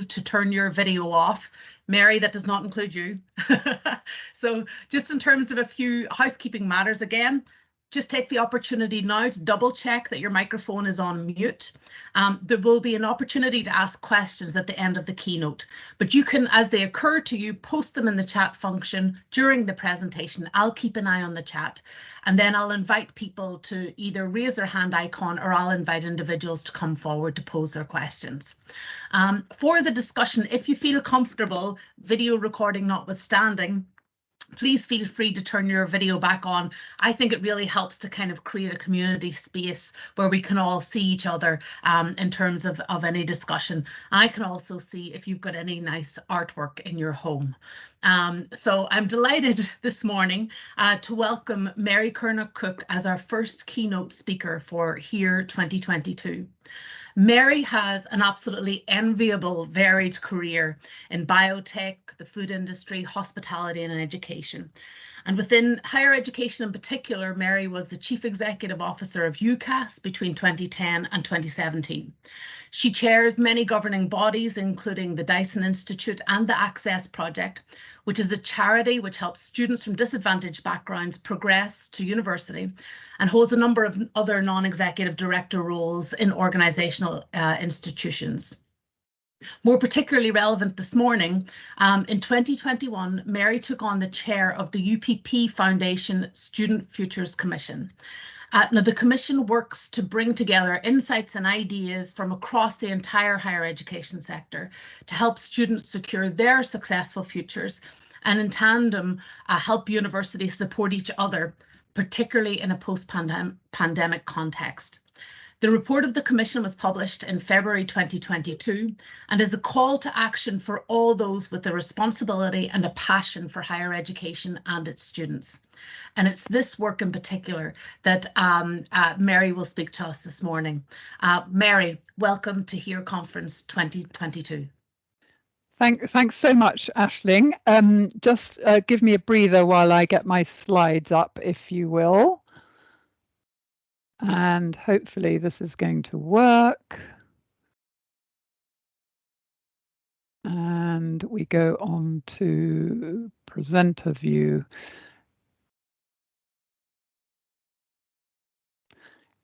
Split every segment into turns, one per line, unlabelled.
to turn your video off. Mary, that does not include you. So just in terms of a few housekeeping matters, again, just take the opportunity now to double check that your microphone is on mute. There will be an opportunity to ask questions at the end of the keynote, but you can, as they occur to you, post them in the chat function during the presentation. I'll keep an eye on the chat, and then I'll invite people to either raise their hand icon, or I'll invite individuals to come forward to pose their questions. For the discussion, if you feel comfortable, video recording notwithstanding, please feel free to turn your video back on. I think it really helps to kind of create a community space where we can all see each other in terms of any discussion. I can also see if you've got any nice artwork in your home. So I'm delighted this morning to welcome Mary Curnock-Cook as our first keynote speaker for HEIR 2022. Mary has an absolutely enviable, varied career in biotech, the food industry, hospitality, and education. And within higher education in particular, Mary was the Chief Executive Officer of UCAS between 2010 and 2017. She chairs many governing bodies, including the Dyson Institute and the Access Project, which is a charity which helps students from disadvantaged backgrounds progress to university, and holds a number of other non-executive director roles in organisational institutions. More particularly relevant this morning, in 2021, Mary took on the chair of the UPP Foundation Student Futures Commission. Now, the Commission works to bring together insights and ideas from across the entire higher education sector to help students secure their successful futures, and in tandem, help universities support each other, particularly in a post-pandemic context. The report of the Commission was published in February 2022 and is a call to action for all those with a responsibility and a passion for higher education and its students. And it's this work in particular that Mary will speak to us this morning. Mary, welcome to HEIR Conference 2022.
Thanks so much, Aisling. Just give me a breather while I get my slides up, if you will. And hopefully this is going to work. And we go on to presenter view.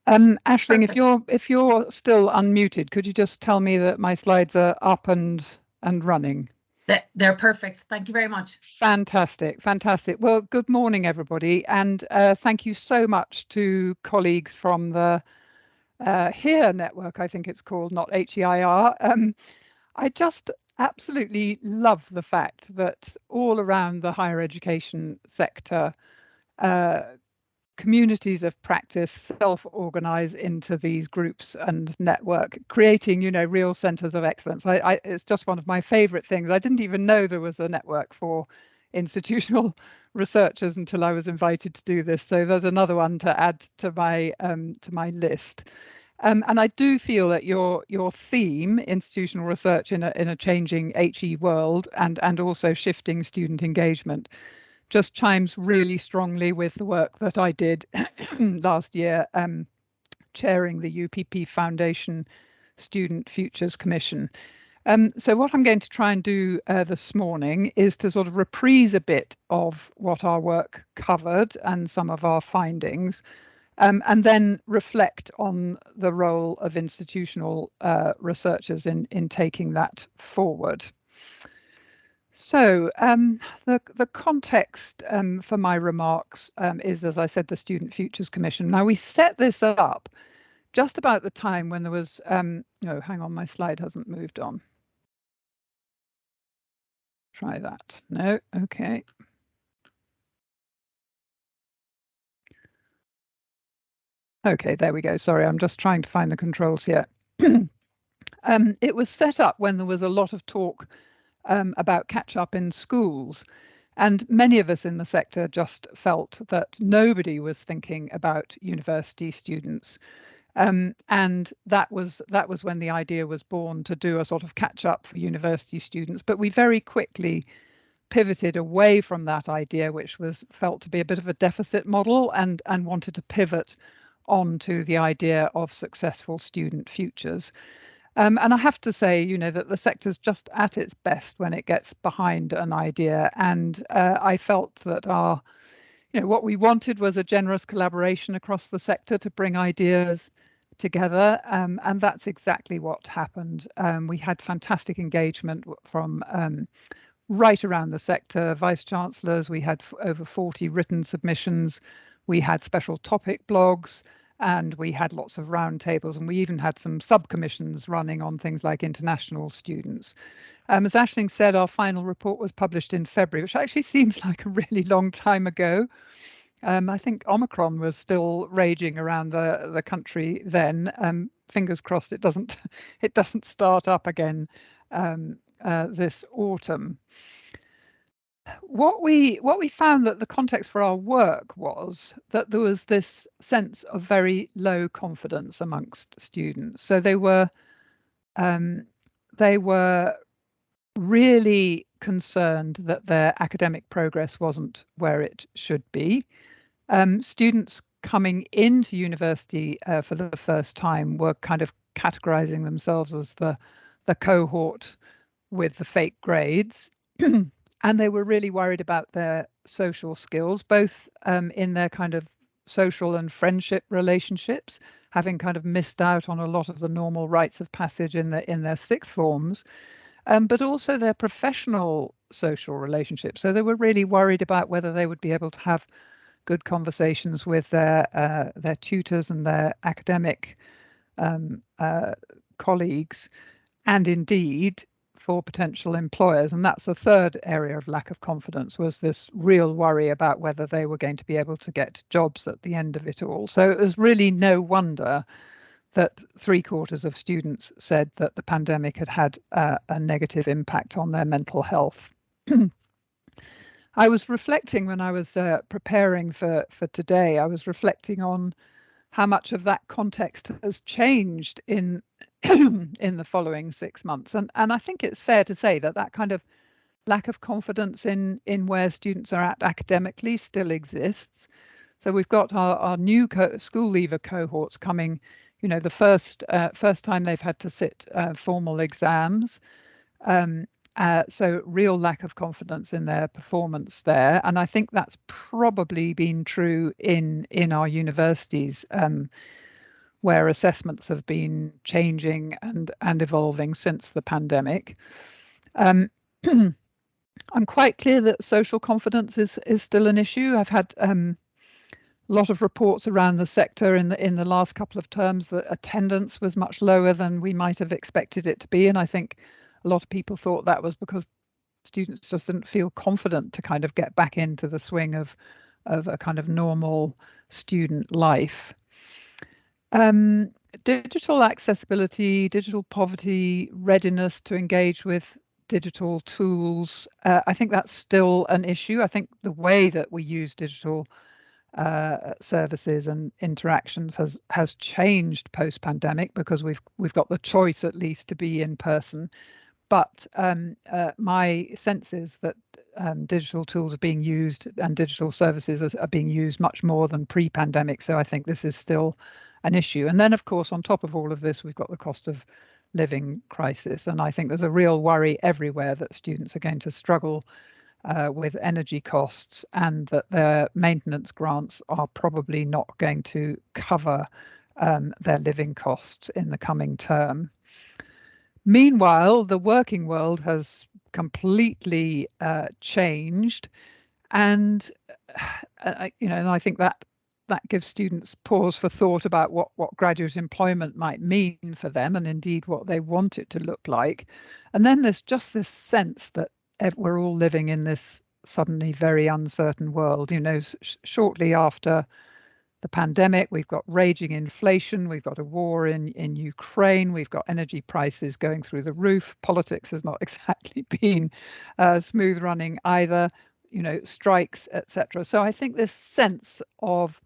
Aisling, if you're still unmuted, could you just tell me that my slides are up and running?
They're perfect. Thank you very much.
Fantastic, fantastic. Well, good morning, everybody, and thank you so much to colleagues from the HEIR network, I think it's called, not HEIR. I just absolutely love the fact that all around the higher education sector, communities of practice self-organize into these groups and network, creating, real centers of excellence. It's just one of my favorite things. I didn't even know there was a network for institutional researchers until I was invited to do this. So there's another one to add to my list. And I do feel that your theme, institutional research in a changing HE world, and also shifting student engagement, just chimes really strongly with the work that I did last year, chairing the UPP Foundation Student Futures Commission. So what I'm going to try and do this morning is to sort of reprise a bit of what our work covered and some of our findings, and then reflect on the role of institutional researchers in taking that forward. So the context for my remarks is, as I said, the Student Futures Commission. Now, we set this up just about the time when there was, no, hang on, my slide hasn't moved on. Try that. No, okay. Okay, there we go. Sorry, I'm just trying to find the controls here. It was set up when there was a lot of talk about catch-up in schools. And many of us in the sector just felt that nobody was thinking about university students. And that was when the idea was born to do a sort of catch-up for university students. But we very quickly pivoted away from that idea, which was felt to be a bit of a deficit model, and wanted to pivot onto the idea of successful student futures. And I have to say, that the sector's just at its best when it gets behind an idea. And I felt that what we wanted was a generous collaboration across the sector to bring ideas together. And that's exactly what happened. We had fantastic engagement from right around the sector, vice chancellors. We had over 40 written submissions. We had special topic blogs, and we had lots of roundtables, and we even had some subcommissions running on things like international students. As Aisling said, our final report was published in February, which actually seems like a really long time ago. I think Omicron was still raging around the country then. Fingers crossed it doesn't start up again this autumn. What we found that the context for our work was that there was this sense of very low confidence amongst students. So they were really concerned that their academic progress wasn't where it should be. Students coming into university for the first time were kind of categorizing themselves as the cohort with the fake grades. And they were really worried about their social skills, both in their kind of social and friendship relationships, having kind of missed out on a lot of the normal rites of passage in their sixth forms, but also their professional social relationships. So they were really worried about whether they would be able to have good conversations with their tutors and their academic colleagues, and indeed for potential employers. And that's the third area of lack of confidence, was this real worry about whether they were going to be able to get jobs at the end of it all. So it was really no wonder that 3/4 of students said that the pandemic had had a negative impact on their mental health. I was reflecting when I was preparing for today, I was reflecting on how much of that context has changed in in the following 6 months. And I think it's fair to say that that kind of lack of confidence in where students are at academically still exists. So we've got our new school leaver cohorts coming, the first time they've had to sit formal exams. So real lack of confidence in their performance there. And I think that's probably been true in our universities, where assessments have been changing and evolving since the pandemic. I'm quite clear that social confidence is still an issue. I've had a lot of reports around the sector in the last couple of terms that attendance was much lower than we might have expected it to be, and I think a lot of people thought that was because students just didn't feel confident to kind of get back into the swing of a kind of normal student life. Digital accessibility, digital poverty, readiness to engage with digital tools. I think that's still an issue. I think the way that we use digital services and interactions has changed post-pandemic, because we've got the choice at least to be in person. But my sense is that digital tools are being used and digital services are being used much more than pre-pandemic. So I think this is still an issue. And then, of course, on top of all of this, we've got the cost of living crisis. And I think there's a real worry everywhere that students are going to struggle with energy costs, and that their maintenance grants are probably not going to cover their living costs in the coming term. Meanwhile, the working world has completely changed, and I think that gives students pause for thought about what graduate employment might mean for them, and indeed what they want it to look like. And then there's just this sense that we're all living in this suddenly very uncertain world. Shortly after the pandemic, we've got raging inflation, we've got a war in Ukraine, we've got energy prices going through the roof. Politics has not exactly been smooth running either, strikes, etc. So I think this sense of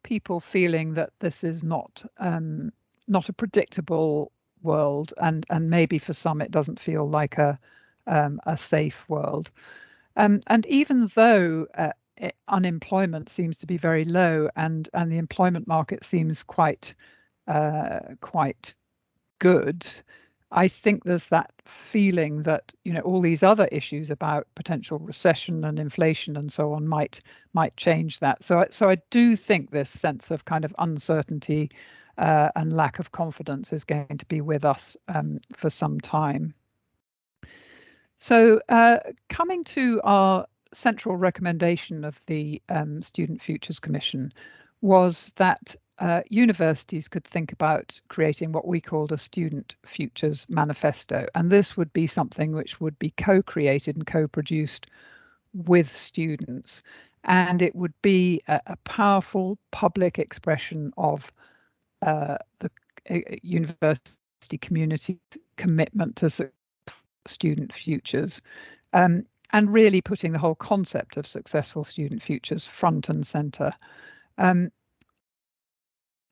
people feeling that this is not a predictable world, and maybe for some it doesn't feel like a safe world. And even though unemployment seems to be very low, and the employment market seems quite good, I think there's that feeling that, you know, all these other issues about potential recession and inflation and so on might change that. So I do think this sense of kind of uncertainty and lack of confidence is going to be with us for some time. So coming to our central recommendation of the Student Futures Commission was that universities could think about creating what we called a Student Futures Manifesto. And this would be something which would be co-created and co-produced with students. And it would be a powerful public expression of the university community's commitment to student futures, and really putting the whole concept of successful student futures front and centre.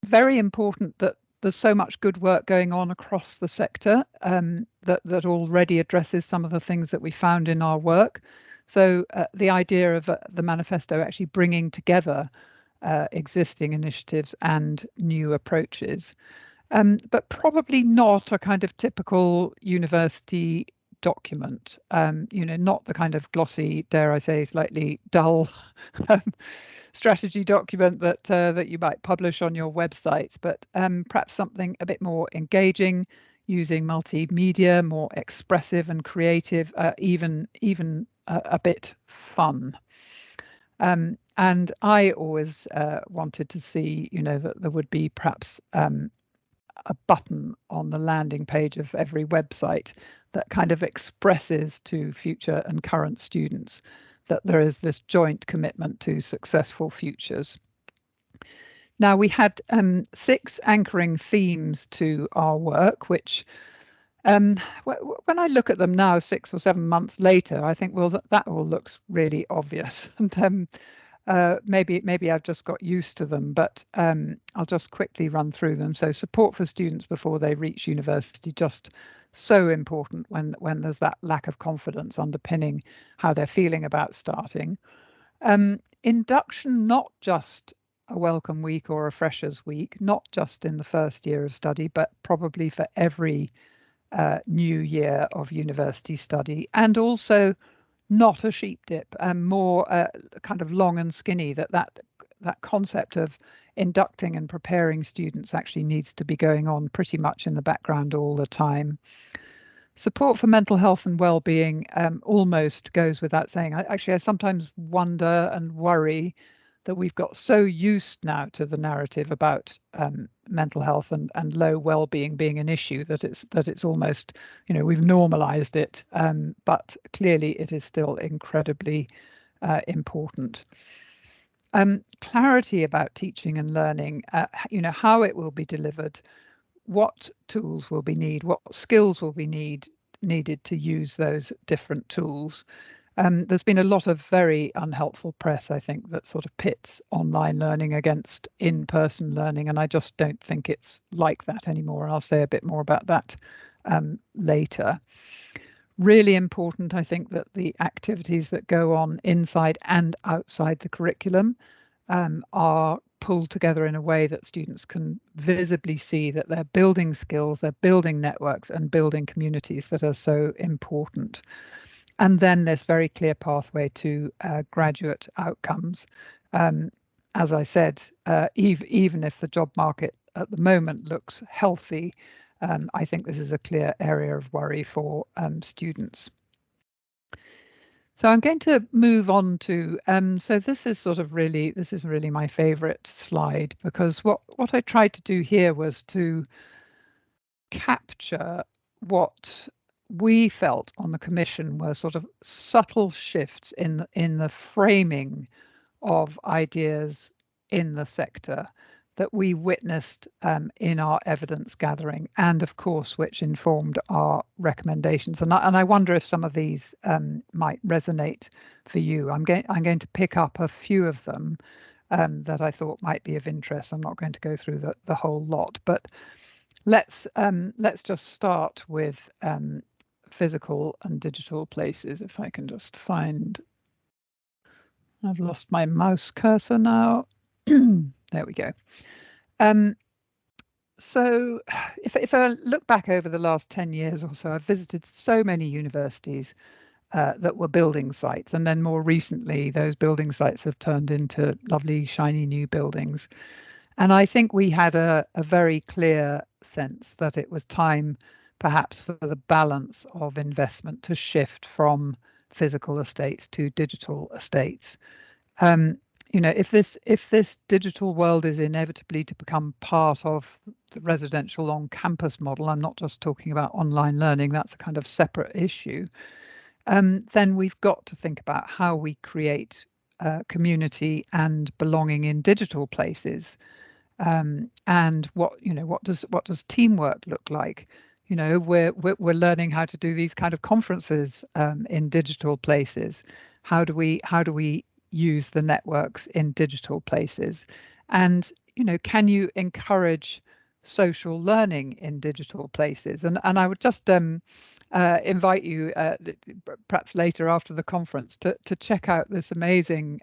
Very important that there's so much good work going on across the sector that already addresses some of the things that we found in our work. So the idea of the manifesto actually bringing together existing initiatives and new approaches, but probably not a kind of typical university document, you know, not the kind of glossy, dare I say, slightly dull strategy document that you might publish on your websites, but perhaps something a bit more engaging, using multimedia, more expressive and creative, even a bit fun. And I always wanted to see, you know, that there would be perhaps a button on the landing page of every website that kind of expresses to future and current students that there is this joint commitment to successful futures. Now, we had 6 anchoring themes to our work, which when I look at them now, 6 or 7 months later, I think, well, that all looks really obvious. And maybe I've just got used to them, but I'll just quickly run through them. So support for students before they reach university, just so important when there's that lack of confidence underpinning how they're feeling about starting. Induction, not just a welcome week or a freshers week, not just in the first year of study, but probably for every new year of university study, and also not a sheep dip, and more kind of long and skinny, that concept of inducting and preparing students actually needs to be going on pretty much in the background all the time. Support for mental health and well-being almost goes without saying. I sometimes wonder and worry that we've got so used now to the narrative about mental health and low well-being being an issue that it's almost, you know, we've normalized it, but clearly it is still incredibly important. Clarity about teaching and learning, you know, how it will be delivered, what tools will be needed, what skills will be needed to use those different tools. There's been a lot of very unhelpful press, I think, that sort of pits online learning against in-person learning, and I just don't think it's like that anymore. I'll say a bit more about that later. Really important, I think, that the activities that go on inside and outside the curriculum are pulled together in a way that students can visibly see that they're building skills, they're building networks and building communities that are so important. And then this very clear pathway to graduate outcomes. As I said, even if the job market at the moment looks healthy, I think this is a clear area of worry for students. So I'm going to move on to, so this is really my favorite slide, because what I tried to do here was to capture what we felt on the commission were sort of subtle shifts in the framing of ideas in the sector that we witnessed in our evidence gathering, and of course which informed our recommendations. And I wonder if some of these might resonate for you. I'm going to pick up a few of them that I thought might be of interest. I'm not going to go through the whole lot, but let's just start with physical and digital places. If I can just find, I've lost my mouse cursor now. There we go. So if I look back over the last 10 years or so, I've visited so many universities that were building sites. And then more recently, those building sites have turned into lovely, shiny new buildings. And I think we had a very clear sense that it was time, perhaps, for the balance of investment to shift from physical estates to digital estates. Um, if this digital world is inevitably to become part of the residential on-campus model, I'm not just talking about online learning, that's a kind of separate issue, then we've got to think about how we create community and belonging in digital places. And what does teamwork look like? We're learning how to do these kind of conferences in digital places. How do we use the networks in digital places? And can you encourage social learning in digital places? And I would just invite you, perhaps later after the conference, to check out this amazing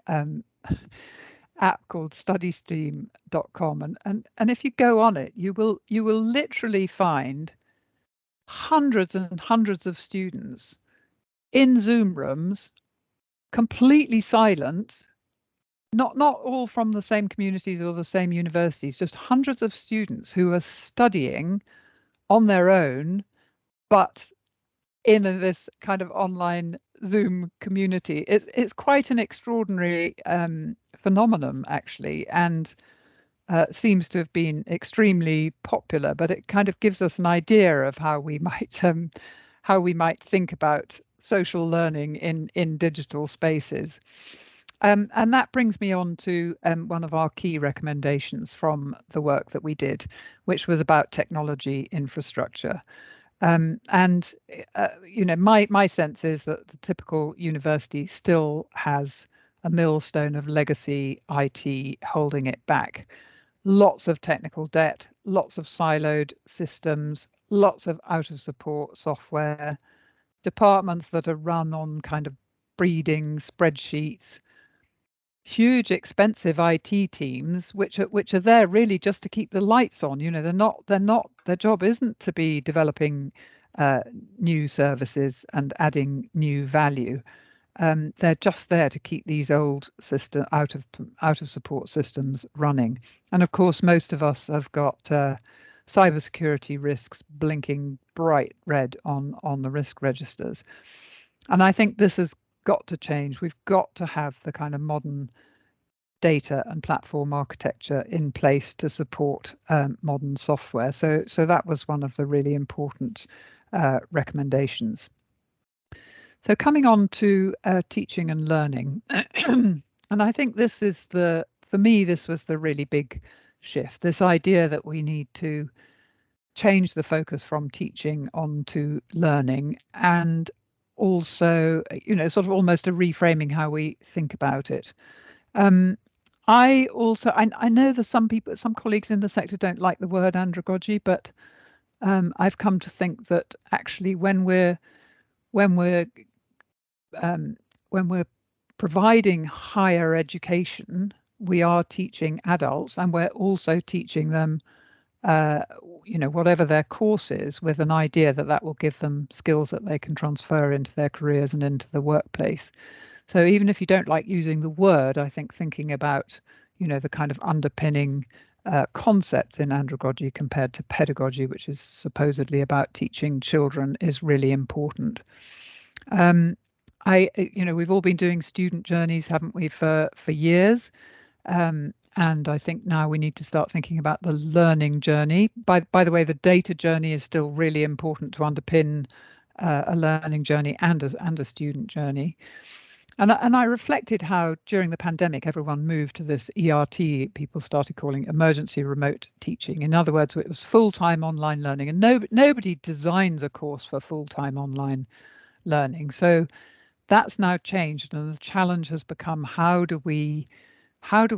app called studystream.com, and if you go on it, you will literally find hundreds and hundreds of students in Zoom rooms, completely silent, not all from the same communities or the same universities, just hundreds of students who are studying on their own, but in this kind of online Zoom community. It's quite an extraordinary phenomenon, actually, and seems to have been extremely popular. But it kind of gives us an idea of how we might think about social learning in digital spaces. And that brings me on to one of our key recommendations from the work that we did, which was about technology infrastructure. And my sense is that the typical university still has a millstone of legacy IT holding it back. Lots of technical debt, lots of siloed systems, lots of out of support software, departments that are run on kind of breeding spreadsheets, huge expensive IT teams which are there really just to keep the lights on. They're not their job isn't to be developing new services and adding new value. They're just there to keep these old system out of support systems running. And of course, most of us have got cybersecurity risks blinking bright red on the risk registers. And I think this has got to change. We've got to have the kind of modern data and platform architecture in place to support modern software. So that was one of the really important recommendations. So coming on to teaching and learning, and I think for me, this was the really big shift, this idea that we need to change the focus from teaching on to learning, and also, sort of almost a reframing how we think about it. I know that some colleagues in the sector don't like the word andragogy, but I've come to think that actually when we're um, when we're providing higher education, we are teaching adults, and we're also teaching them whatever their course is, with an idea that will give them skills that they can transfer into their careers and into the workplace. So even if you don't like using the word, I think thinking about, the kind of underpinning concepts in andragogy compared to pedagogy, which is supposedly about teaching children, is really important. We've all been doing student journeys, haven't we, for years? And I think now we need to start thinking about the learning journey. By the way, the data journey is still really important to underpin a learning journey and a student journey. And I reflected how during the pandemic, everyone moved to this ERT, people started calling emergency remote teaching. In other words, it was full-time online learning, and nobody designs a course for full-time online learning. So that's now changed, and the challenge has become how do we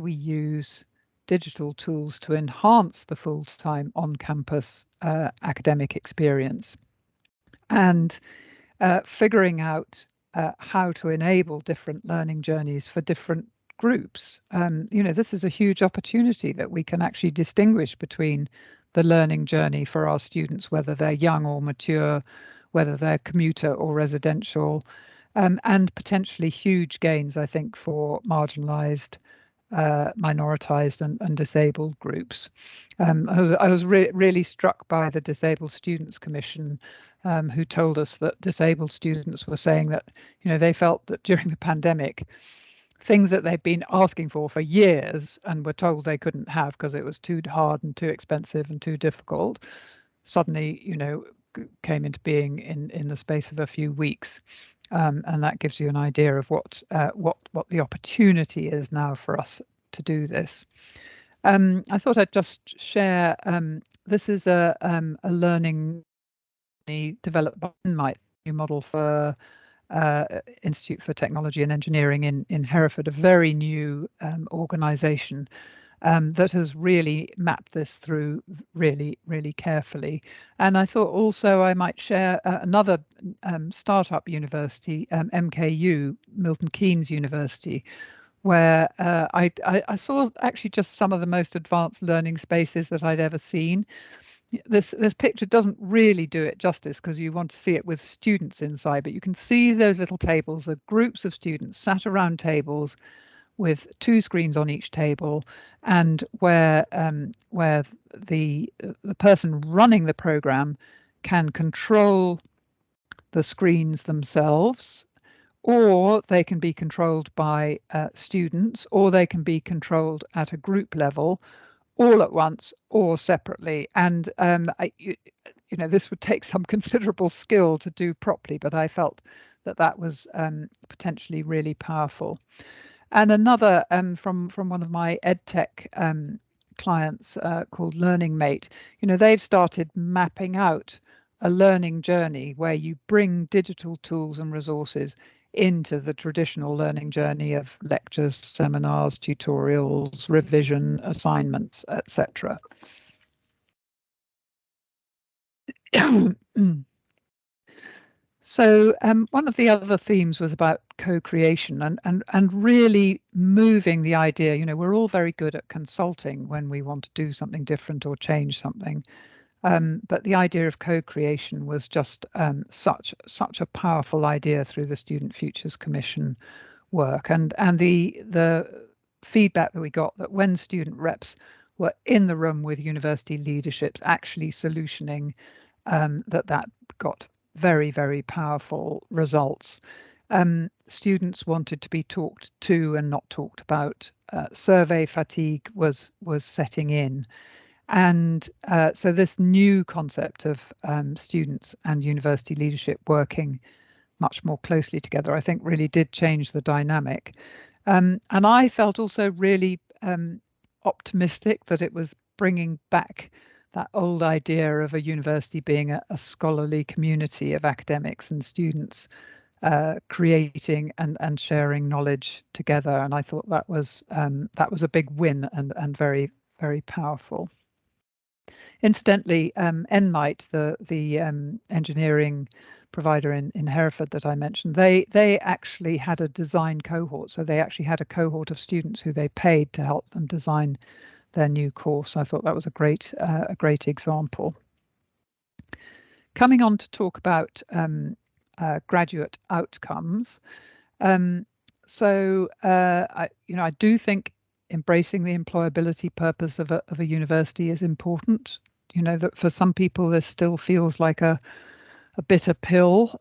use digital tools to enhance the full-time on-campus academic experience, and figuring out how to enable different learning journeys for different groups. This is a huge opportunity that we can actually distinguish between the learning journey for our students, whether they're young or mature, whether they're commuter or residential, and potentially huge gains, I think, for marginalised, minoritized and disabled groups. I was really struck by the Disabled Students Commission, who told us that disabled students were saying that, they felt that during the pandemic, things that they'd been asking for years and were told they couldn't have because it was too hard and too expensive and too difficult, suddenly, came into being in the space of a few weeks. And that gives you an idea of what the opportunity is now for us to do this. I thought I'd just share. This is a learning developed by MITE, new model for Institute for Technology and Engineering in Hereford, a very new organisation that has really mapped this through really carefully. And I thought also I might share another startup university, MKU, Milton Keynes University, where I saw actually just some of the most advanced learning spaces that I'd ever seen. This picture doesn't really do it justice because you want to see it with students inside, but you can see those little tables, the groups of students sat around tables with 2 screens on each table, and where the person running the program can control the screens themselves, or they can be controlled by students, or they can be controlled at a group level, all at once or separately. And this would take some considerable skill to do properly, but I felt that was potentially really powerful. And another from one of my EdTech clients called Learning Mate, they've started mapping out a learning journey where you bring digital tools and resources into the traditional learning journey of lectures, seminars, tutorials, revision, assignments, etc. So one of the other themes was about co-creation and really moving the idea. We're all very good at consulting when we want to do something different or change something. But the idea of co-creation was just such a powerful idea through the Student Futures Commission work, and the feedback that we got, that when student reps were in the room with university leaderships actually solutioning, that got very powerful results. Students wanted to be talked to and not talked about. Survey fatigue was setting in. And so this new concept of students and university leadership working much more closely together, I think really did change the dynamic. And I felt also really optimistic that it was bringing back that old idea of a university being a scholarly community of academics and students creating and sharing knowledge together. And I thought that was a big win and very powerful. Incidentally, NMITE, the engineering provider in Hereford that I mentioned, they actually had a design cohort. So they actually had a cohort of students who they paid to help them design their new course. I thought that was a great example. Coming on to talk about graduate outcomes. So I do think embracing the employability purpose of a university is important. That for some people this still feels like a bitter pill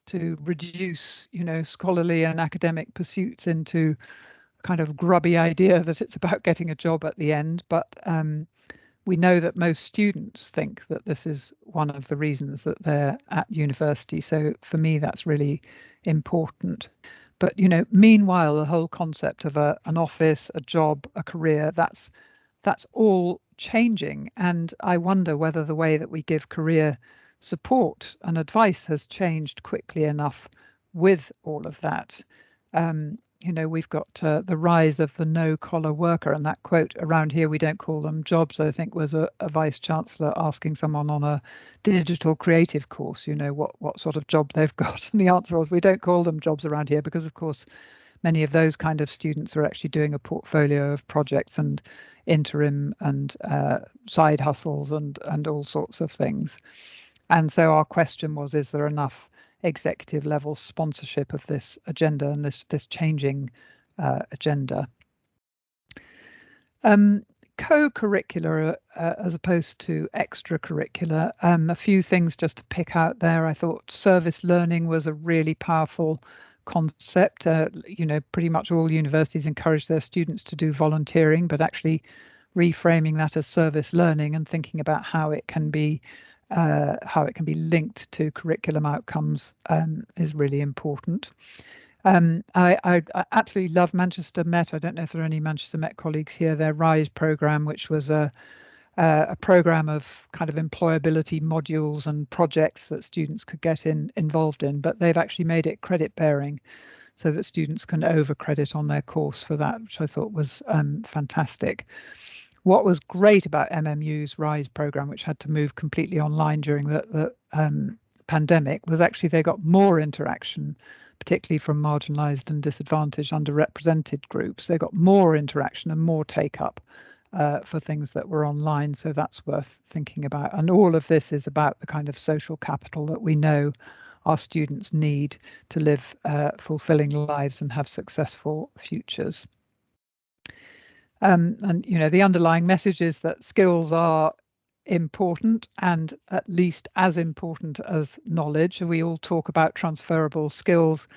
to reduce, scholarly and academic pursuits into a kind of grubby idea that it's about getting a job at the end. But we know that most students think that this is one of the reasons that they're at university. So for me, that's really important. But meanwhile, the whole concept of an office, a job, a career, that's all changing. And I wonder whether the way that we give career support and advice has changed quickly enough with all of that. We've got the rise of the no-collar worker, and that quote, "Around here we don't call them jobs," I think was a vice chancellor asking someone on a digital creative course, what sort of job they've got. And the answer was, we don't call them jobs around here because, of course, many of those kind of students are actually doing a portfolio of projects and interim and side hustles and all sorts of things. And so our question was, is there enough executive level sponsorship of this agenda and this changing agenda? Co-curricular as opposed to extracurricular. A few things just to pick out there. I thought service learning was a really powerful concept. Pretty much all universities encourage their students to do volunteering, but actually reframing that as service learning and thinking about how it can be linked to curriculum outcomes is really important. I absolutely love Manchester Met. I don't know if there are any Manchester Met colleagues here. Their RISE program, which was a program of kind of employability modules and projects that students could get involved in, but they've actually made it credit bearing so that students can over credit on their course for that, which I thought was fantastic. What was great about MMU's RISE program, which had to move completely online during the pandemic, was actually they got more interaction, particularly from marginalised and disadvantaged, underrepresented groups. They got more interaction and more take up for things that were online. So that's worth thinking about. And all of this is about the kind of social capital that we know our students need to live fulfilling lives and have successful futures. And the underlying message is that skills are important and at least as important as knowledge. We all talk about transferable skills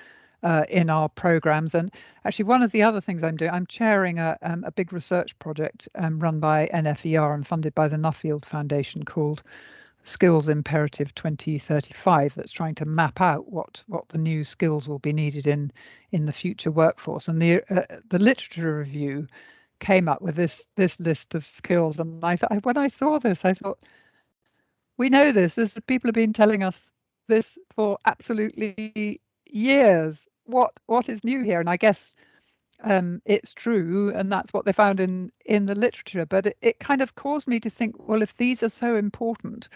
in our programs. And actually, one of the other things I'm doing, I'm chairing a big research project run by NFER and funded by the Nuffield Foundation called Skills Imperative 2035, that's trying to map out what the new skills will be needed in the future workforce. And the literature review came up with this list of skills, and I thought, when I saw this, I thought, we know this. People have been telling us this for absolutely years. What is new here? And I guess it's true, and that's what they found in the literature. But it kind of caused me to think, well, if these are so important,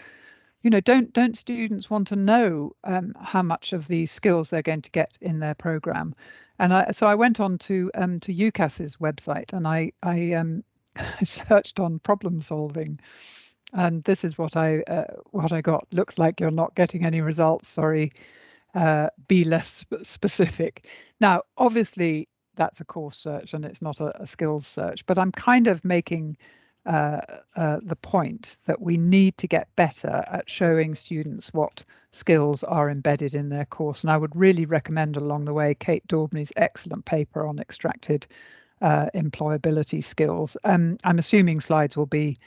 don't students want to know how much of these skills they're going to get in their program? And so I went on to UCAS's website, and I searched on problem solving, and this is what I got. Looks like you're not getting any results. Sorry, be less specific. Now, obviously, that's a course search and it's not a skills search, but I'm kind of making the point that we need to get better at showing students what skills are embedded in their course. And I would really recommend along the way Kate Daubney's excellent paper on extracted employability skills. I'm assuming slides will be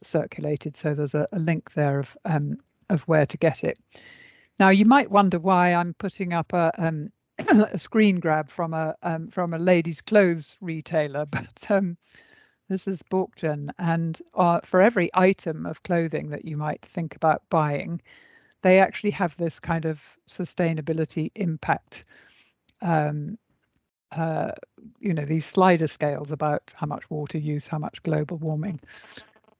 circulated, so there's a link there of where to get it. Now, you might wonder why I'm putting up a screen grab from a ladies' clothes retailer, but this is Borkgen, and for every item of clothing that you might think about buying, they actually have this kind of sustainability impact, these slider scales about how much water use, how much global warming.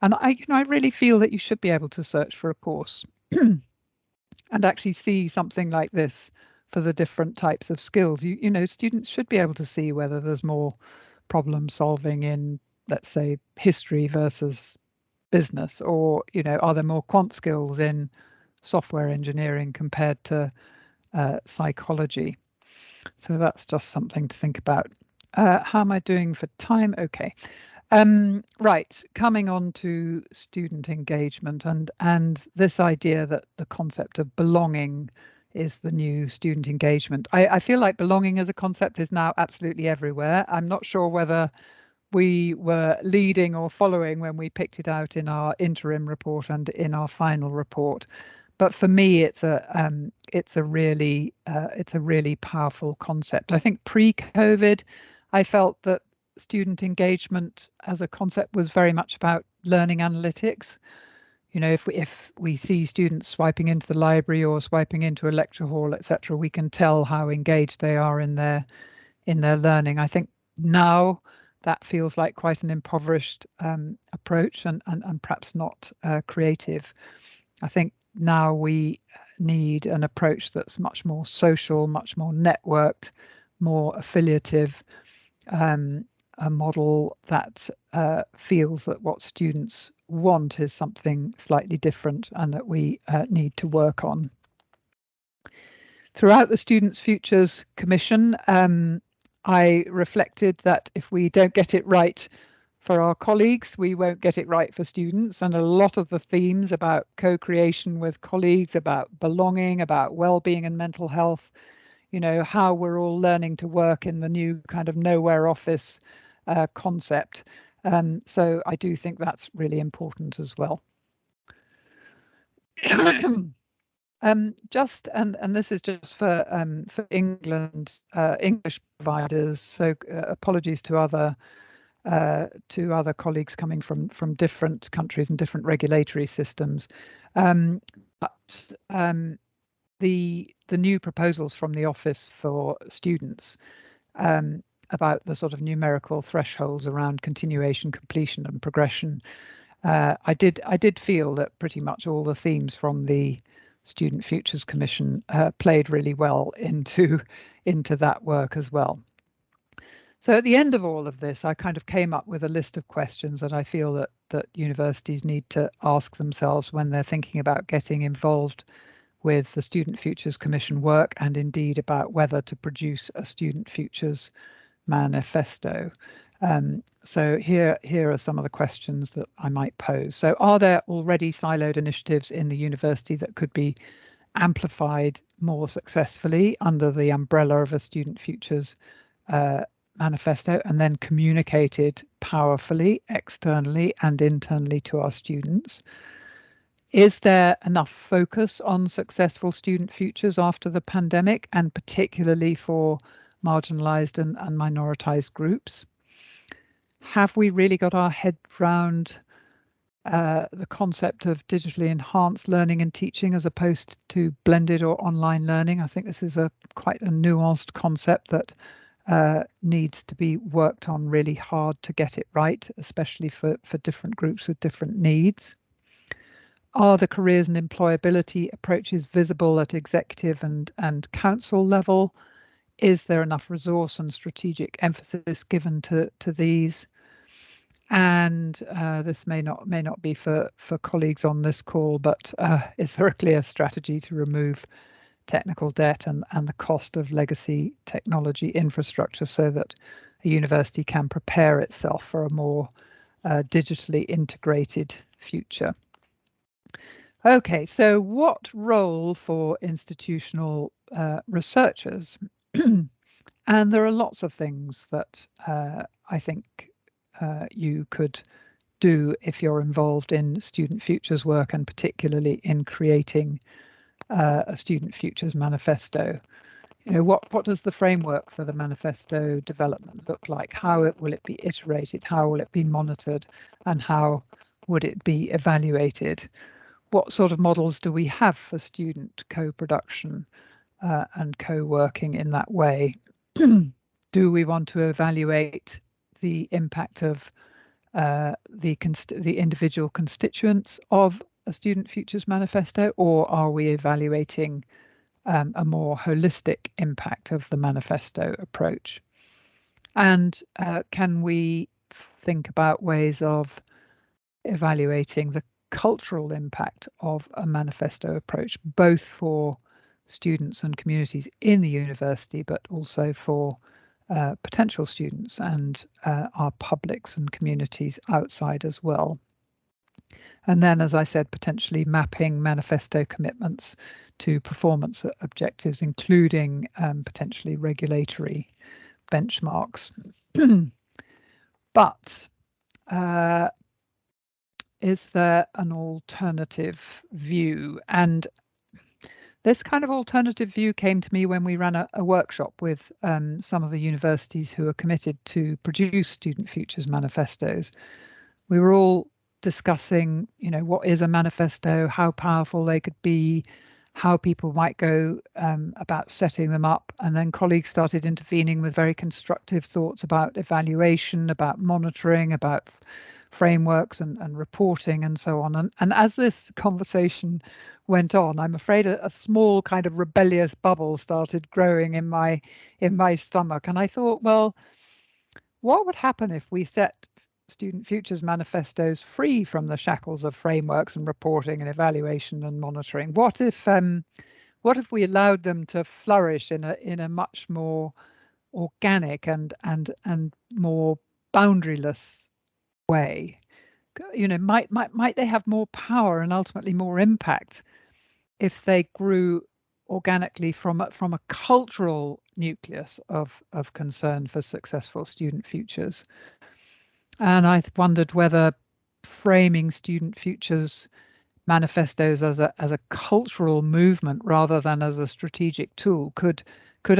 And I really feel that you should be able to search for a course and actually see something like this for the different types of skills. Students should be able to see whether there's more problem solving in, let's say, history versus business, or are there more quant skills in software engineering compared to psychology? So that's just something to think about. How am I doing for time? Okay. Right, coming on to student engagement and this idea that the concept of belonging is the new student engagement. I feel like belonging as a concept is now absolutely everywhere. I'm not sure whether we were leading or following when we picked it out in our interim report and in our final report. But for me, it's a really powerful concept. I think pre-COVID, I felt that student engagement as a concept was very much about learning analytics. If we see students swiping into the library or swiping into a lecture hall, etc., we can tell how engaged they are in their learning. I think now that feels like quite an impoverished approach and perhaps not creative. I think now we need an approach that's much more social, much more networked, more affiliative, a model that feels that what students want is something slightly different and that we need to work on. Throughout the Students' Futures Commission, I reflected that if we don't get it right for our colleagues, we won't get it right for students. And a lot of the themes about co-creation with colleagues, about belonging, about well-being and mental health, you know, how we're all learning to work in the new kind of nowhere office concept. So I do think that's really important as well. And this is just for England English providers. So apologies to other colleagues coming from different countries and different regulatory systems. But the new proposals from the Office for Students about the sort of numerical thresholds around continuation, completion, and progression. I did feel that pretty much all the themes from the Student Futures Commission played really well into that work as well. So at the end of all of this, I kind of came up with a list of questions that I feel that universities need to ask themselves when they're thinking about getting involved with the Student Futures Commission work, and indeed about whether to produce a Student Futures manifesto. So here are some of the questions that I might pose. So are there already siloed initiatives in the university that could be amplified more successfully under the umbrella of a Student Futures manifesto and then communicated powerfully externally and internally to our students? Is there enough focus on successful student futures after the pandemic, and particularly for marginalized and minoritized groups? Have we really got our head round the concept of digitally enhanced learning and teaching as opposed to blended or online learning? I think this is quite a nuanced concept that needs to be worked on really hard to get it right, especially for different groups with different needs. Are the careers and employability approaches visible at executive and council level? Is there enough resource and strategic emphasis given to these? And this may not be for colleagues on this call, but is there a clear strategy to remove technical debt and the cost of legacy technology infrastructure so that a university can prepare itself for a more digitally integrated future? Okay, so what role for institutional researchers? And there are lots of things that I think you could do if you're involved in Student Futures work, and particularly in creating a Student Futures manifesto. You know, what does the framework for the manifesto development look like? How will it be iterated? How will it be monitored? And how would it be evaluated? What sort of models do we have for student co-production and co-working in that way? Do we want to evaluate the impact of the individual constituents of a Student Futures manifesto, or are we evaluating a more holistic impact of the manifesto approach? And can we think about ways of evaluating the cultural impact of a manifesto approach, both for students and communities in the university, but also for potential students and our publics and communities outside as well? And then, as I said, potentially mapping manifesto commitments to performance objectives, including potentially regulatory benchmarks. But is there an alternative view? And this kind of alternative view came to me when we ran a workshop with some of the universities who are committed to produce Student Futures manifestos. We were all discussing, you know, what is a manifesto, how powerful they could be, how people might go about setting them up. And then colleagues started intervening with very constructive thoughts about evaluation, about monitoring, about frameworks and reporting and so on. And as this conversation went on, I'm afraid a small kind of rebellious bubble started growing in my stomach. And I thought, well, what would happen if we set student futures manifestos free from the shackles of frameworks and reporting and evaluation and monitoring? What if we allowed them to flourish in a much more organic and more boundaryless way? Might they have more power and ultimately more impact if they grew organically from a cultural nucleus of concern for successful student futures? And I wondered whether framing student futures manifestos as a cultural movement rather than as a strategic tool could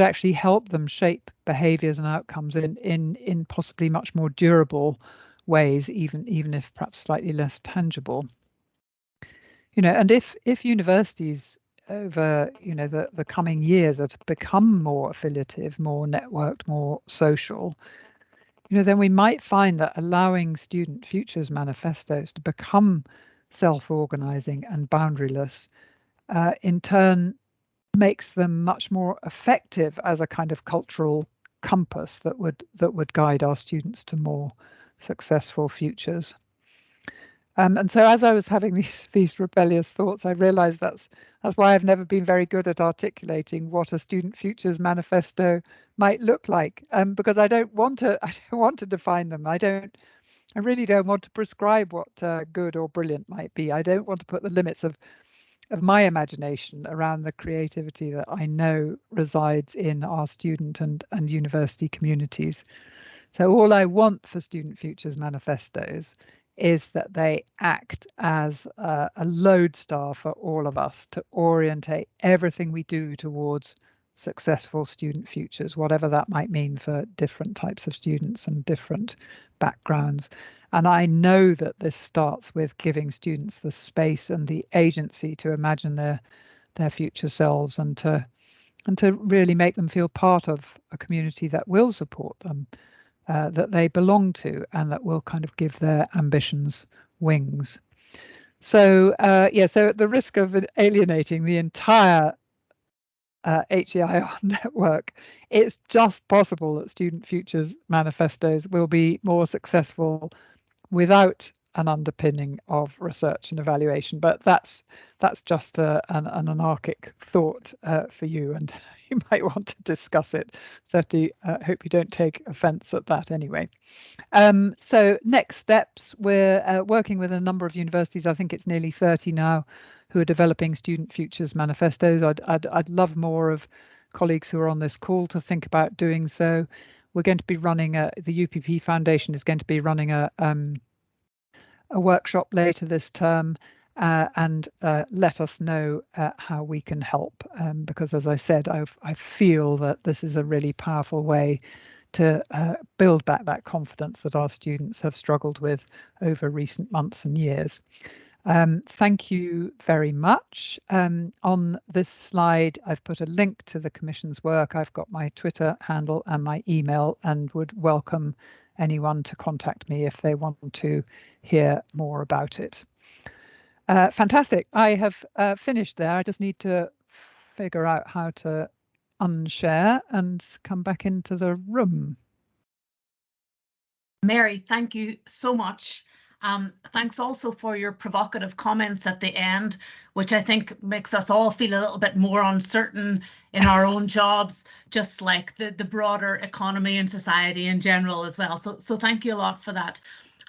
actually help them shape behaviors and outcomes in possibly much more durable ways, even if perhaps slightly less tangible. And if universities over the coming years are to become more affiliative, more networked, more social, then we might find that allowing student futures manifestos to become self-organizing and boundaryless in turn makes them much more effective as a kind of cultural compass that would guide our students to more successful futures. And so as I was having these rebellious thoughts, I realized that's why I've never been very good at articulating what a student futures manifesto might look like, because I don't want to define them. I really don't want to prescribe what good or brilliant might be. I don't want to put the limits of my imagination around the creativity that I know resides in our student and university communities. So all I want for Student Futures manifestos is that they act as a lodestar for all of us to orientate everything we do towards successful student futures, whatever that might mean for different types of students and different backgrounds. And I know that this starts with giving students the space and the agency to imagine their future selves and to really make them feel part of a community that will support them, that they belong to, and that will kind of give their ambitions wings. So so at the risk of alienating the entire HEIR network, it's just possible that Student Futures manifestos will be more successful without an underpinning of research and evaluation. But that's just an anarchic thought for you, and you might want to discuss it. Certainly, hope you don't take offence at that anyway. So next steps, we're working with a number of universities. I think it's nearly 30 now who are developing student futures manifestos. I'd love more of colleagues who are on this call to think about doing so. We're going to be running the UPP Foundation is going to be running a workshop later this term, and let us know how we can help, because as I said, I feel that this is a really powerful way to build back that confidence that our students have struggled with over recent months and years. Thank you very much. On this slide, I've put a link to the Commission's work. I've got my Twitter handle and my email, and would welcome anyone to contact me if they want to hear more about it. Fantastic. I have finished there. I just need to figure out how to unshare and come back into the room.
Mary, thank you so much. Thanks also for your provocative comments at the end, which I think makes us all feel a little bit more uncertain in our own jobs, just like the broader economy and society in general as well. So thank you a lot for that.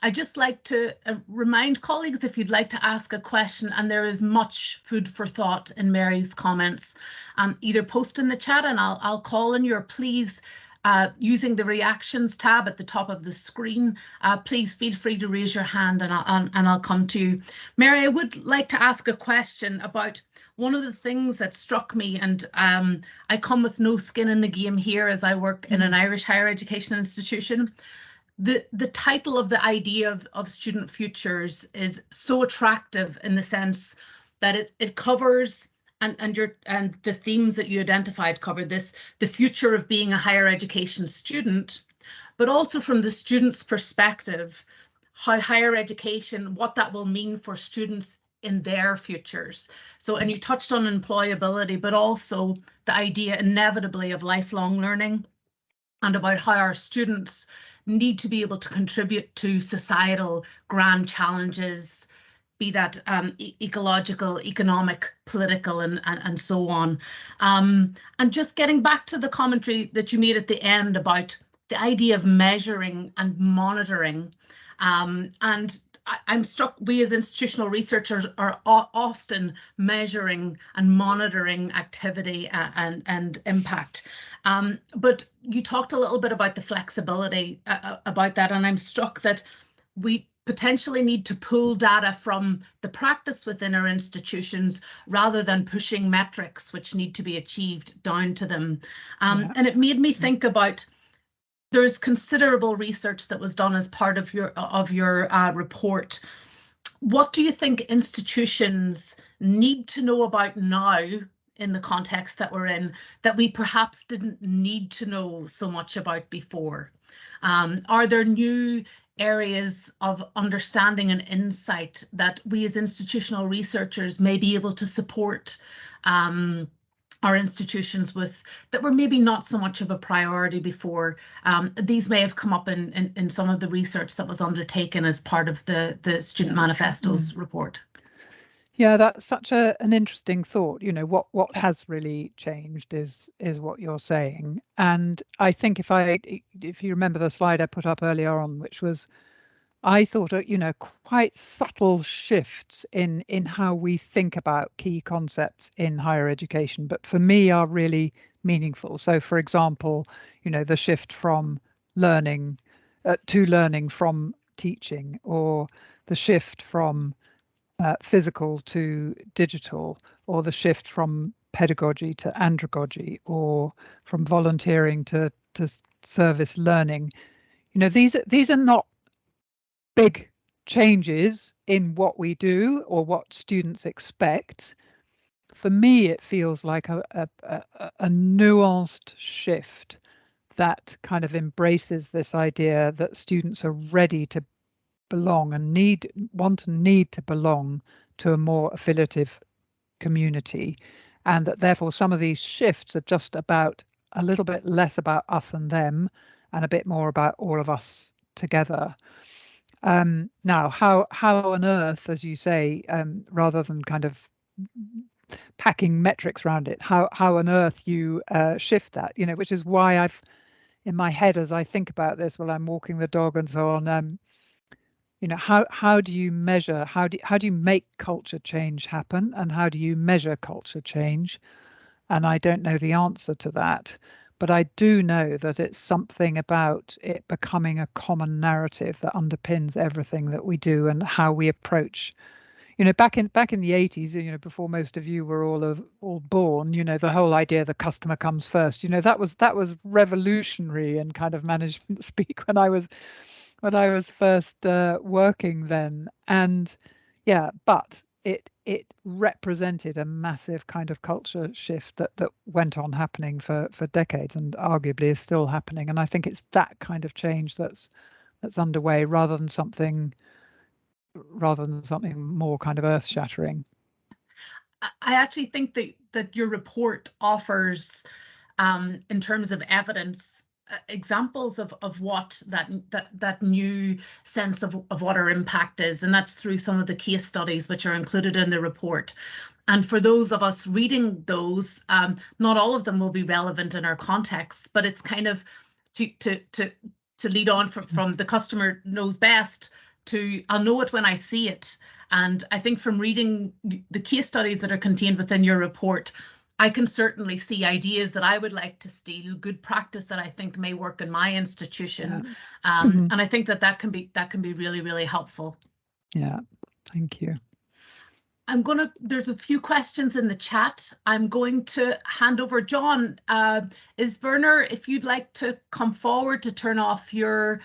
I'd just like to remind colleagues, if you'd like to ask a question, and there is much food for thought in Mary's comments, either post in the chat and I'll call on you, or please, using the reactions tab at the top of the screen, please feel free to raise your hand and I'll come to you. Mary, I would like to ask a question about one of the things that struck me, and I come with no skin in the game here as I work in an Irish higher education institution. The title of the idea of student futures is so attractive in the sense that it covers, and the themes that you identified cover this, the future of being a higher education student, but also from the student's perspective, how higher education, what that will mean for students in their futures. So, and you touched on employability, but also the idea inevitably of lifelong learning, and about how our students need to be able to contribute to societal grand challenges, be that ecological, economic, political, and so on. And just getting back to the commentary that you made at the end about the idea of measuring and monitoring. And I'm struck, we as institutional researchers are often measuring and monitoring activity and impact. But you talked a little bit about the flexibility about that, and I'm struck that we potentially need to pull data from the practice within our institutions rather than pushing metrics which need to be achieved down to them. And it made me think about, there's considerable research that was done as part of your report. What do you think institutions need to know about now in the context that we're in that we perhaps didn't need to know so much about before? Are there new areas of understanding and insight that we as institutional researchers may be able to support our institutions with, that were maybe not so much of a priority before? These may have come up in some of the research that was undertaken as part of the Student Manifestos report. Yeah,
that's such an interesting thought. You know, what has really changed is what you're saying. And I think if you remember the slide I put up earlier on, which was, I thought, you know, quite subtle shifts in how we think about key concepts in higher education, but for me are really meaningful. So, for example, you know, the shift from learning to learning from teaching, or the shift from physical to digital, or the shift from pedagogy to andragogy, or from volunteering to service learning. You know, these are not big changes in what we do or what students expect. For me, it feels like a nuanced shift that kind of embraces this idea that students are ready to belong and need to belong to a more affiliative community, and that therefore some of these shifts are just about a little bit less about us and them and a bit more about all of us together. Now, how on earth, as you say, rather than kind of packing metrics around it, how on earth you shift that, you know, which is why I've, in my head, as I think about this while I'm walking the dog and so on, you know, how do you measure, how do you make culture change happen, and how do you measure culture change? And I don't know the answer to that. But I do know that it's something about it becoming a common narrative that underpins everything that we do and how we approach. You know, back in the 80s, you know, before most of you were all born, you know, the whole idea the customer comes first, you know, that was revolutionary in kind of management speak when I was first working then. And yeah, but it represented a massive kind of culture shift that went on happening for decades and arguably is still happening. And I think it's that kind of change that's underway rather than something more kind of earth-shattering.
I actually think that your report offers, in terms of evidence, examples of what that new sense of what our impact is, and that's through some of the case studies which are included in the report. And for those of us reading those, not all of them will be relevant in our context, but it's kind of to lead on from the customer knows best to I'll know it when I see it. And I think from reading the case studies that are contained within your report, I can certainly see ideas that I would like to steal, good practice that I think may work in my institution. Yeah. And I think that can be really, really helpful.
Yeah, thank you.
There's a few questions in the chat. I'm going to hand over. John, is Werner, if you'd like to come forward to turn off your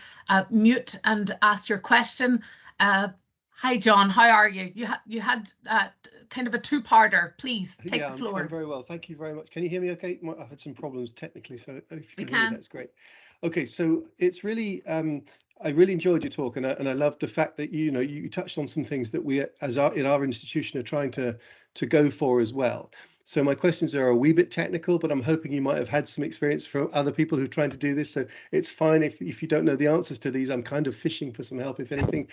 mute and ask your question. Hi, John. How are you? You had kind of a two-parter. Please take the floor.
I'm very well. Thank you very much. Can you hear me okay? I've had some problems technically, so if you
We
can hear me,
can.
that's great. Okay, so it's really, I really enjoyed your talk, and I loved the fact that you touched on some things that we, in our institution, are trying to go for as well. So my questions are a wee bit technical, but I'm hoping you might have had some experience from other people who are trying to do this. So it's fine if you don't know the answers to these. I'm kind of fishing for some help, if anything.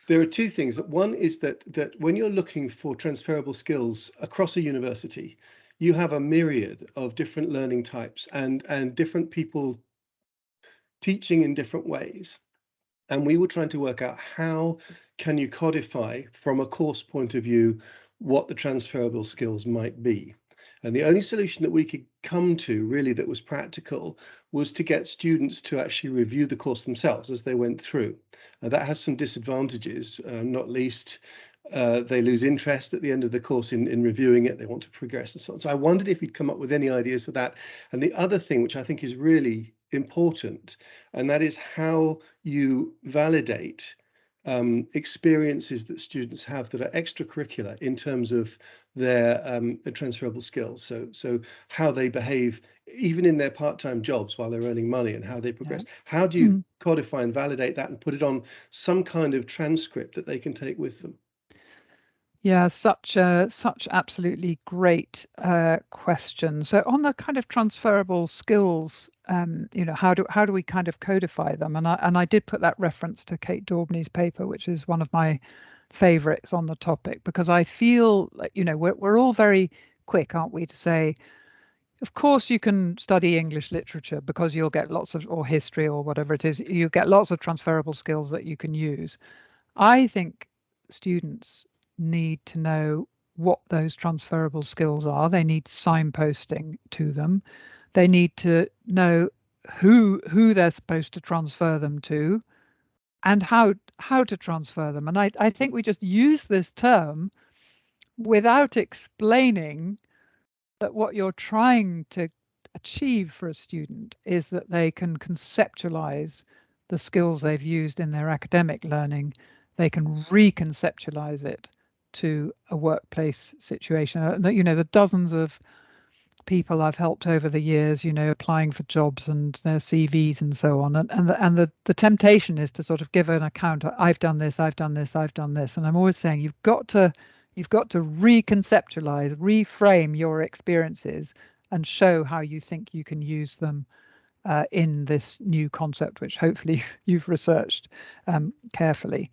There are two things. One is that when you're looking for transferable skills across a university, you have a myriad of different learning types and different people teaching in different ways. And we were trying to work out how can you codify from a course point of view what the transferable skills might be. And the only solution that we could come to really that was practical was to get students to actually review the course themselves as they went through. And that has some disadvantages, not least they lose interest at the end of the course in reviewing it. They want to progress and so on. So I wondered if you'd come up with any ideas for that. And the other thing, which I think is really important, and that is how you validate experiences that students have that are extracurricular in terms of their transferable skills. So how they behave even in their part-time jobs while they're earning money and how they progress. Yeah. How do you codify and validate that and put it on some kind of transcript that they can take with them?
Yeah, such absolutely great question. So on the kind of transferable skills, how do we kind of codify them? And I did put that reference to Kate Daubney's paper, which is one of my favorites on the topic, because I feel like, we're all very quick, aren't we, to say, of course you can study English literature because you'll get lots of, or history or whatever it is, you get lots of transferable skills that you can use. I think students need to know what those transferable skills are. They need signposting to them. They need to know who they're supposed to transfer them to and how to transfer them. And I think we just use this term without explaining that what you're trying to achieve for a student is that they can conceptualize the skills they've used in their academic learning. They can reconceptualize it to a workplace situation. The dozens of people I've helped over the years, applying for jobs and their CVs and so on. And the temptation is to sort of give an account. I've done this, I've done this, I've done this. And I'm always saying you've got to reconceptualize, reframe your experiences and show how you think you can use them in this new concept, which hopefully you've researched carefully.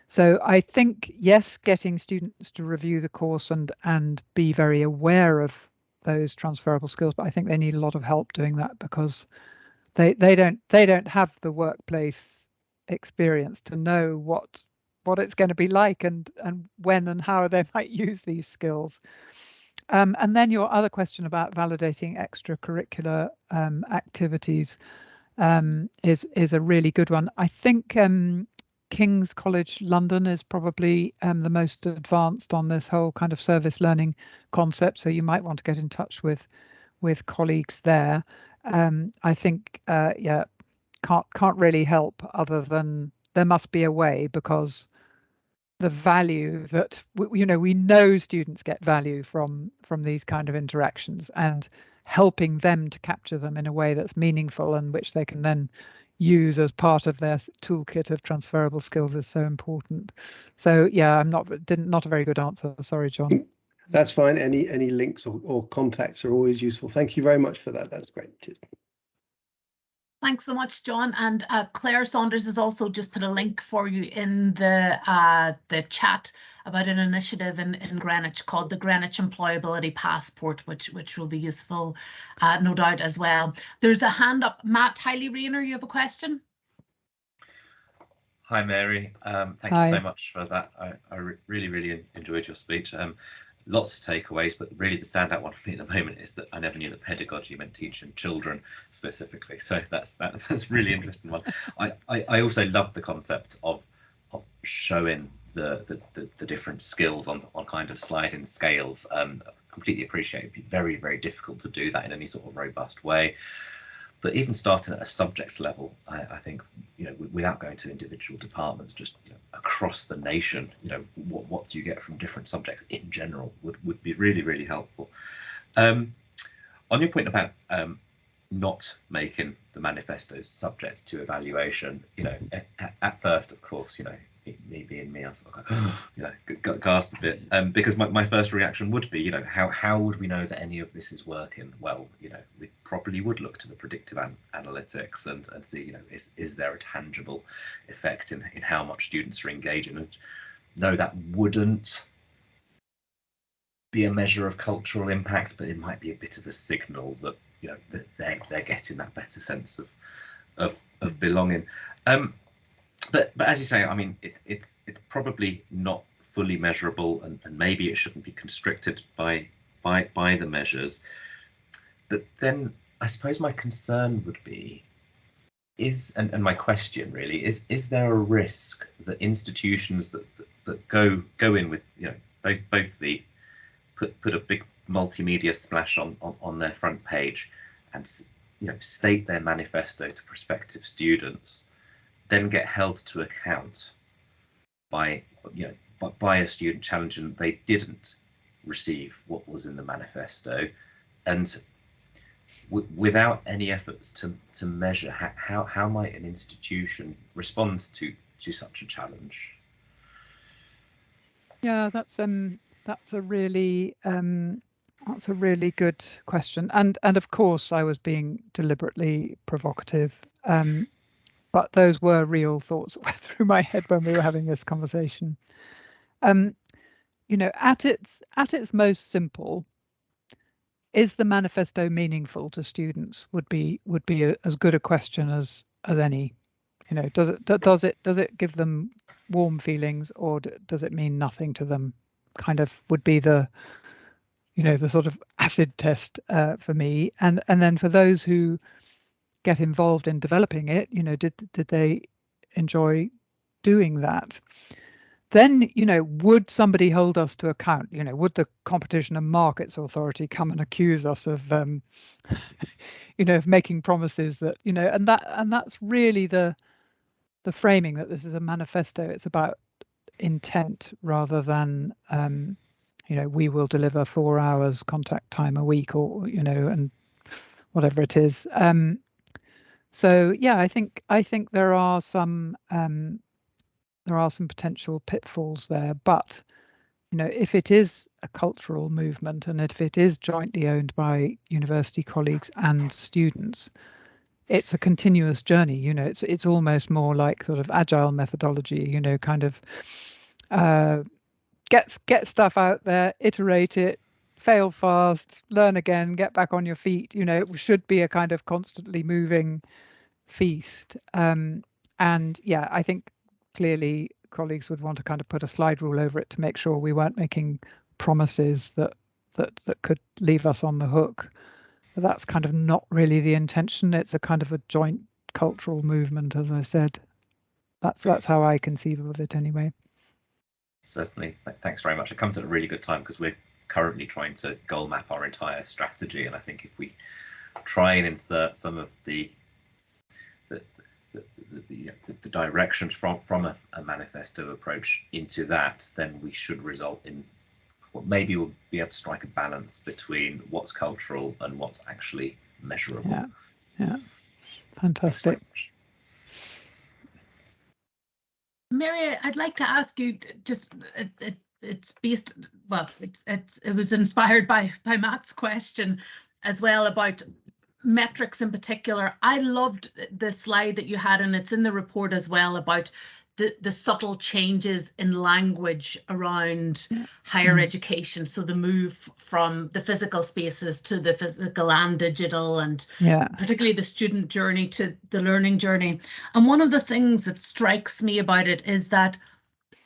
So I think, yes, getting students to review the course and be very aware of those transferable skills, but I think they need a lot of help doing that because they don't have the workplace experience to know what it's going to be like and when and how they might use these skills. And then your other question about validating extracurricular activities is a really good one. I think King's College London is probably the most advanced on this whole kind of service learning concept. So you might want to get in touch with colleagues there. I think, can't really help other than there must be a way, because the value that we know students get value from these kind of interactions, and helping them to capture them in a way that's meaningful and which they can then use as part of their toolkit of transferable skills is so important. So yeah, not a very good answer. Sorry, John.
That's fine. Any links or contacts are always useful. Thank you very much for that. That's great. Cheers.
Thanks so much, John. And Claire Saunders has also just put a link for you in the chat about an initiative in Greenwich called the Greenwich Employability Passport, which will be useful, no doubt, as well. There's a hand up. Matt Hiley-Rayner, you have a question?
Hi, Mary. Thank you so much for that. I really enjoyed your speech. Lots of takeaways, but really the standout one for me at the moment is that I never knew that pedagogy meant teaching children specifically. So that's a really interesting one. I also love the concept of showing the different skills on kind of sliding scales. Completely appreciate it'd be very difficult to do that in any sort of robust way. But even starting at a subject level, I think, you know, without going to individual departments, just, you know, across the nation, you know, what do you get from different subjects in general would be really, really helpful. On your point about not making the manifestos subject to evaluation, you know, at first, of course, you know, me being me, I sort of go, you know, gasp a bit, because my first reaction would be, you know, how would we know that any of this is working? Well, you know, we probably would look to the predictive analytics and see, you know, is there a tangible effect in how much students are engaging? And no, that wouldn't be a measure of cultural impact, but it might be a bit of a signal that, you know, that they're getting that better sense of belonging. But as you say, I mean, it's probably not fully measurable, and maybe it shouldn't be constricted by the measures. But then I suppose my concern would be, and my question really is there a risk that institutions that go in with, you know, both the put a big multimedia splash on their front page and, you know, state their manifesto to prospective students, then get held to account by, you know, by a student challenging that they didn't receive what was in the manifesto, and without any efforts to measure how might an institution respond to such a challenge?
Yeah, that's a really good question, and of course I was being deliberately provocative, but those were real thoughts that went through my head when we were having this conversation. You know, at its most simple, is the manifesto meaningful to students? Would be as good a question as any. You know, does it give them warm feelings, or does it mean nothing to them? Kind of would be the, you know, the sort of acid test for me. And then for those who get involved in developing it, you know, did they enjoy doing that? Then, you know, would somebody hold us to account? You know, would the Competition and Markets Authority come and accuse us of, you know, of making promises that, you know, and that's really the framing, that this is a manifesto. It's about intent rather than, you know, we will deliver 4 hours contact time a week, or, you know, and whatever it is. So yeah, I think there are some potential pitfalls there, but, you know, if it is a cultural movement and if it is jointly owned by university colleagues and students, it's a continuous journey. You know, it's almost more like sort of agile methodology, you know, kind of get stuff out there, iterate it, fail fast, learn again, get back on your feet. You know, it should be a kind of constantly moving feast. And yeah, I think clearly colleagues would want to kind of put a slide rule over it to make sure we weren't making promises that could leave us on the hook. But that's kind of not really the intention. It's a kind of a joint cultural movement, as I said. That's how I conceive of it anyway.
Certainly, thanks very much. It comes at a really good time because we're currently trying to goal map our entire strategy, and I think if we try and insert some of the directions from a manifesto approach into that, then we should result in what maybe we'll be able to strike a balance between what's cultural and what's actually measurable.
Yeah, fantastic.
Mary, I'd like to ask you, just it's based, well, it was inspired by Matt's question as well about metrics in particular. I loved the slide that you had, and it's in the report as well, about the subtle changes in language around higher education. So the move from the physical spaces to the physical and digital, and particularly the student journey to the learning journey. And one of the things that strikes me about it is that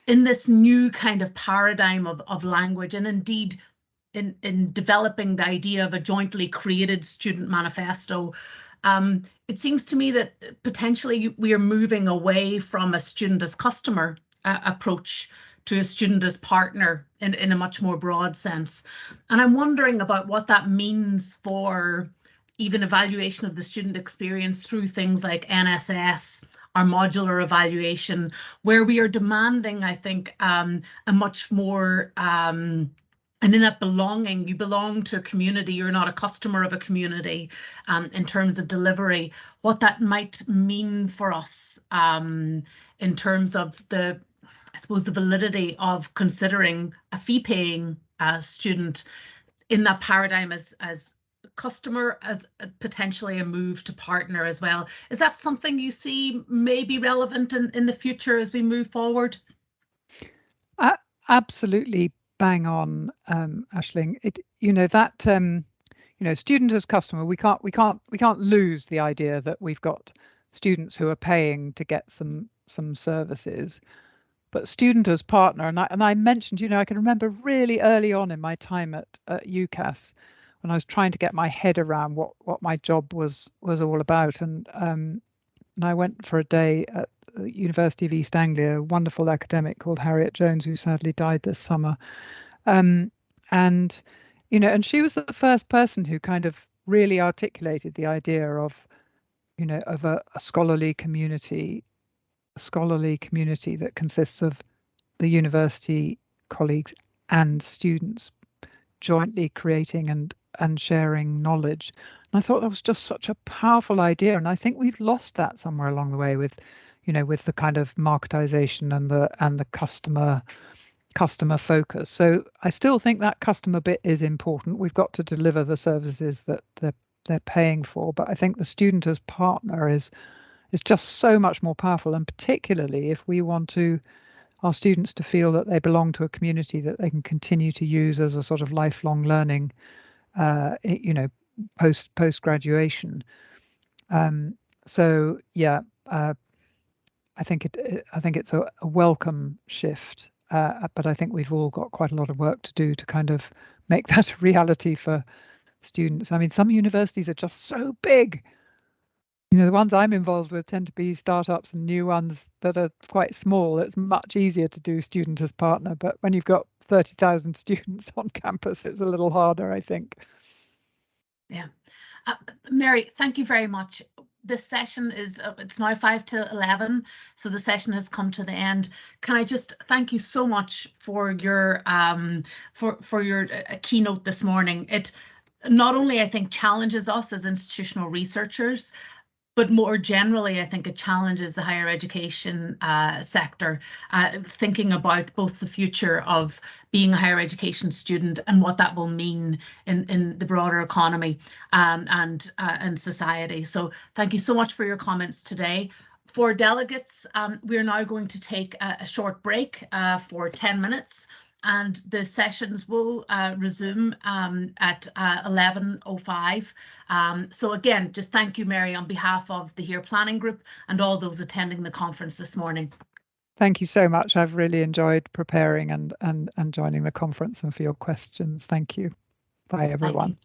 in this new kind of paradigm of language, and indeed in developing the idea of a jointly created student manifesto, it seems to me that potentially we are moving away from a student as customer approach to a student as partner in a much more broad sense. And I'm wondering about what that means for even evaluation of the student experience through things like NSS, our modular evaluation, where we are demanding, I think, a much more, and in that belonging, you belong to a community, you're not a customer of a community, in terms of delivery, what that might mean for us in terms of the, I suppose, the validity of considering a fee-paying student in that paradigm as customer, as potentially a move to partner as well. Is that something you see may be relevant in the future as we move forward?
Absolutely bang on, Aisling. It, you know, that you know, student as customer, we can't lose the idea that we've got students who are paying to get some services. But student as partner, and I mentioned, you know, I can remember really early on in my time at UCAS when I was trying to get my head around what my job was all about, and I went for a day at the University of East Anglia, a wonderful academic called Harriet Jones, who sadly died this summer, and you know, and she was the first person who kind of really articulated the idea of, you know, of a scholarly community that consists of the university colleagues and students jointly creating and sharing knowledge. And I thought that was just such a powerful idea. And I think we've lost that somewhere along the way with, you know, with the kind of marketization and the customer focus. So I still think that customer bit is important. We've got to deliver the services that they're paying for. But I think the student as partner is just so much more powerful, and particularly if we want our students to feel that they belong to a community that they can continue to use as a sort of lifelong learning, you know, post graduation. So yeah, I think it's a welcome shift, but I think we've all got quite a lot of work to do to kind of make that a reality for students. I mean, some universities are just so big. You know, the ones I'm involved with tend to be startups and new ones that are quite small. It's much easier to do student as partner, but when you've got 30,000 students on campus, it's a little harder, I think.
Yeah. Mary, thank you very much. This session is, it's now 5 to 11, so the session has come to the end. Can I just thank you so much for your keynote this morning. It not only, I think, challenges us as institutional researchers, but more generally, I think it challenges the higher education sector, thinking about both the future of being a higher education student and what that will mean in the broader economy and society. So thank you so much for your comments today. For delegates, we are now going to take a short break for 10 minutes. And the sessions will resume at 11:05. So again, just thank you, Mary, on behalf of the HEIR Planning Group and all those attending the conference this morning.
Thank you so much. I've really enjoyed preparing and joining the conference, and for your questions. Thank you. Bye, everyone.